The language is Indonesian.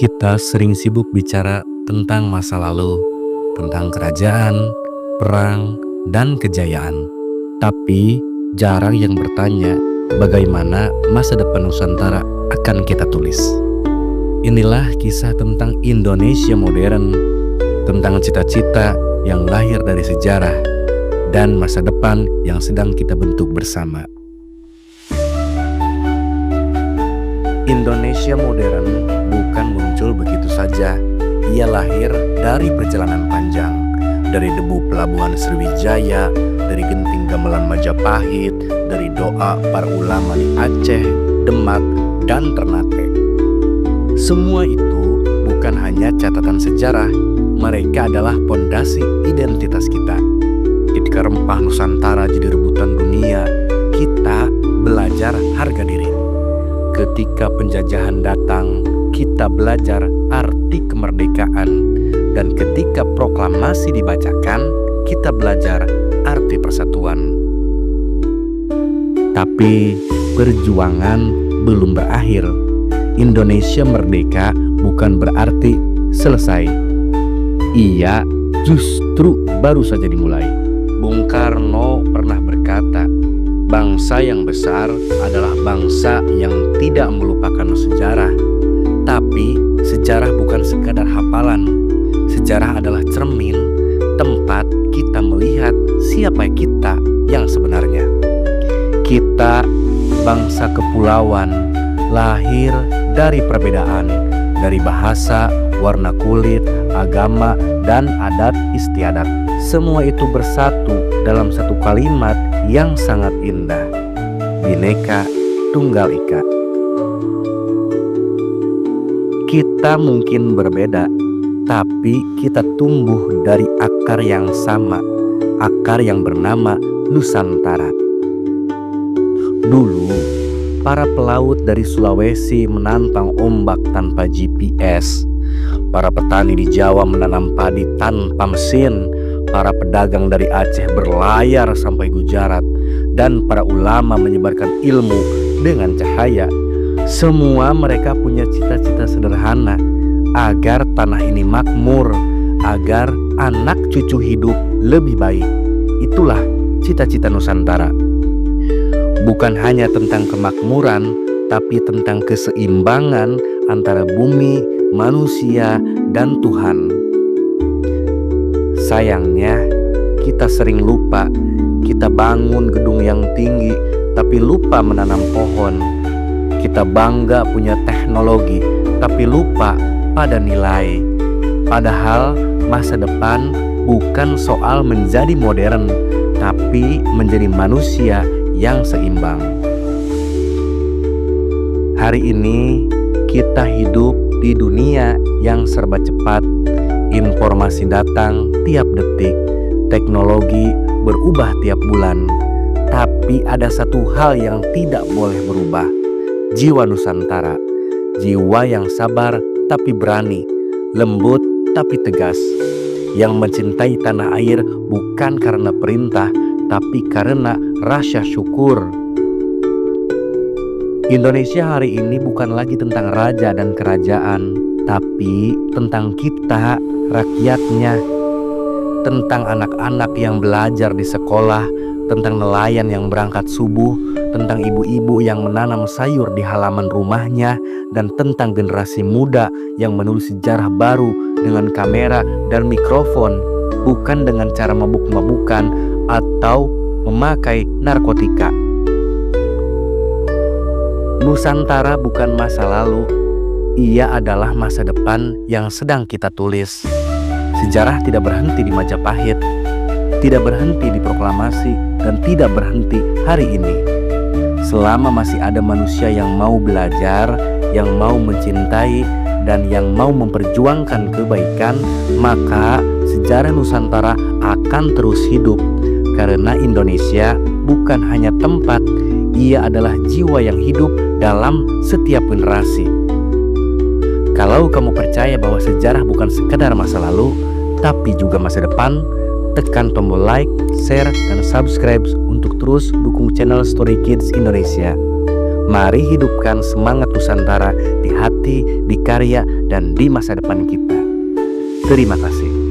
Kita sering sibuk bicara tentang masa lalu, tentang kerajaan, perang, dan kejayaan. Tapi jarang yang bertanya bagaimana masa depan Nusantara akan kita tulis. Inilah kisah tentang Indonesia modern, tentang cita-cita yang lahir dari sejarah, dan masa depan yang sedang kita bentuk bersama. Indonesia modern bukan muncul begitu saja. Ia lahir dari perjalanan panjang, dari debu pelabuhan Sriwijaya, dari genting gamelan Majapahit, dari doa para ulama di Aceh, Demak, dan Ternate. Semua itu bukan hanya catatan sejarah, mereka adalah pondasi identitas kita. Ketika rempah Nusantara jadi rebutan dunia, kita belajar harga diri. Ketika penjajahan datang, kita belajar arti kemerdekaan. Dan ketika proklamasi dibacakan, kita belajar arti persatuan. Tapi perjuangan belum berakhir. Indonesia merdeka bukan berarti selesai. Ia justru baru saja dimulai. Bung Karno pernah berkata, bangsa yang besar adalah bangsa yang tidak melupakan sejarah. Tapi sejarah bukan sekadar hafalan. Sejarah adalah cermin, tempat kita melihat siapa kita yang sebenarnya. Kita bangsa kepulauan, lahir dari perbedaan, dari bahasa, warna kulit, agama, dan adat istiadat. Semua itu bersatu dalam satu kalimat yang sangat indah. Bhinneka Tunggal Ika. Kita mungkin berbeda, tapi kita tumbuh dari akar yang sama, akar yang bernama Nusantara. Dulu, para pelaut dari Sulawesi menantang ombak tanpa GPS. Para petani di Jawa menanam padi tanpa mesin. Para pedagang dari Aceh berlayar sampai Gujarat, dan para ulama menyebarkan ilmu dengan cahaya. Semua mereka punya cita-cita sederhana, agar tanah ini makmur, agar anak cucu hidup lebih baik. Itulah cita-cita Nusantara. Bukan hanya tentang kemakmuran, tapi tentang keseimbangan antara bumi, manusia, dan Tuhan. Sayangnya, kita sering lupa. Kita bangun gedung yang tinggi, tapi lupa menanam pohon. Kita bangga punya teknologi, tapi lupa pada nilai. Padahal masa depan bukan soal menjadi modern, tapi menjadi manusia yang seimbang. Hari ini kita hidup di dunia yang serba cepat. Informasi datang tiap detik, teknologi berubah tiap bulan. Tapi ada satu hal yang tidak boleh berubah, jiwa Nusantara. Jiwa yang sabar tapi berani, lembut tapi tegas, yang mencintai tanah air bukan karena perintah, tapi karena rasa syukur. Indonesia hari ini bukan lagi tentang raja dan kerajaan, tapi tentang kita, rakyatnya. Tentang anak-anak yang belajar di sekolah, tentang nelayan yang berangkat subuh, tentang ibu-ibu yang menanam sayur di halaman rumahnya, dan tentang generasi muda yang menulis sejarah baru dengan kamera dan mikrofon, bukan dengan cara mabuk-mabukan atau memakai narkotika. Nusantara bukan masa lalu, ia adalah masa depan yang sedang kita tulis. Sejarah tidak berhenti di Majapahit, tidak berhenti di proklamasi, dan tidak berhenti hari ini. Selama masih ada manusia yang mau belajar, yang mau mencintai, dan yang mau memperjuangkan kebaikan, maka sejarah Nusantara akan terus hidup. Karena Indonesia bukan hanya tempat, ia adalah jiwa yang hidup dalam setiap generasi. Kalau kamu percaya bahwa sejarah bukan sekadar masa lalu, tapi juga masa depan, tekan tombol like, share, dan subscribe untuk terus dukung channel Story Kids Indonesia. Mari hidupkan semangat Nusantara di hati, di karya, dan di masa depan kita. Terima kasih.